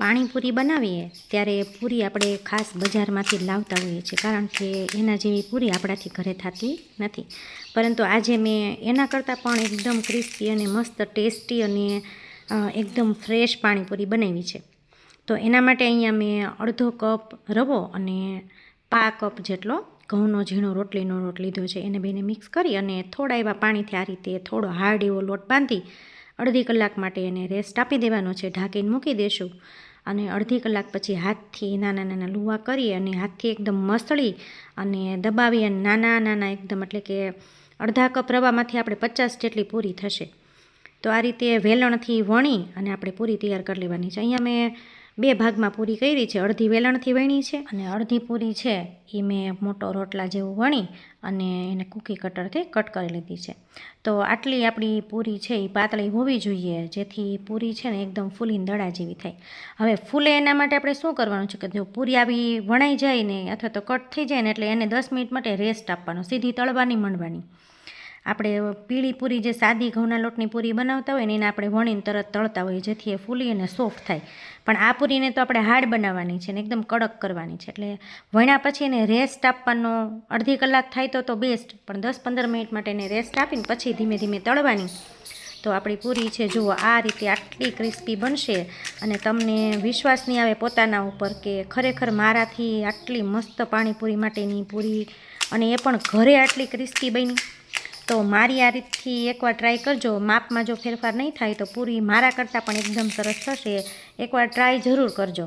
પાણીપુરી બનાવીએ ત્યારે પૂરી આપણે ખાસ બજારમાંથી જ લાવતા હોઈએ છીએ, કારણ કે એના જેવી પૂરી આપણાથી ઘરે થતી નથી. પરંતુ આજે મેં એના કરતાં પણ એકદમ ક્રિસ્પી અને મસ્ત ટેસ્ટી અને એકદમ ફ્રેશ પાણીપુરી બનાવી છે. તો એના માટે અહીંયા મેં અડધો કપ રવો અને પા કપ જેટલો ઘઉંનો ઝીણો રોટલીનો લોટ લીધો છે. એને બેને મિક્સ કરી અને થોડા એવા પાણીથી આ રીતે થોડો હાર્ડ એવો લોટ બાંધી અડધી કલાક માટે એને રેસ્ટ આપી દેવાનો છે. ઢાંકીને મૂકી દેશું અને અડધી કલાક પછી હાથથી નાના નાના લુવા કરી અને હાથથી એકદમ મસળી અને દબાવી અને નાના નાના એકદમ, એટલે કે અડધા કપ રવામાંથી આપણે 50 જેટલી પૂરી થશે. તો આ રીતે વેલણથી વણી અને આપણે પૂરી તૈયાર કરી લેવાની છે. અહીંયા મેં 2 ભાગમાં પૂરી કરી છે. અડધી વેલણથી વણી છે અને અડધી પૂરી છે એ મેં મોટો રોટલા જેવું વણી અને એને કૂકી કટરથી કટ કરી લીધી છે. તો આટલી આપણી પૂરી છે એ પાતળી હોવી જોઈએ, જેથી પૂરી છે ને એકદમ ફૂલીને દડા જેવી થાય. હવે ફૂલે એના માટે આપણે શું કરવાનું છે કે જો પૂરી આવી વણાઈ જાય ને અથવા તો કટ થઈ જાય ને એટલે એને 10 મિનિટ માટે રેસ્ટ આપવાનો, સીધી તળવાની માંડવાની. આપણે પીળી પૂરી જે સાદી ઘઉંના લોટની પૂરી બનાવતા હોય ને એને આપણે વણીને તરત તળતા હોઈએ, જેથી એ ફૂલી અને સોફ્ટ થાય. પણ આ પૂરીને તો આપણે હાર્ડ બનાવવાની છે ને એકદમ કડક કરવાની છે. એટલે વણ્યા પછી એને રેસ્ટ આપવાનો અડધી કલાક થાય તો બેસ્ટ, પણ 10-15 મિનિટ માટે એને રેસ્ટ આપીને પછી ધીમે ધીમે તળવાની. તો આપણી પૂરી છે જુઓ આ રીતે આટલી ક્રિસ્પી બનશે અને તમને વિશ્વાસ નહીં આવે પોતાના ઉપર કે ખરેખર મારાથી આટલી મસ્ત પાણીપુરી માટેની પૂરી અને એ પણ ઘરે આટલી ક્રિસ્પી બની. તો મારી આ રીતથી એકવાર ટ્રાય કરજો. માપમાં જો ફેરફાર નહીં થાય તો પૂરી મારા કરતાં પણ એકદમ સરસ થશે. એકવાર ટ્રાય જરૂર કરજો.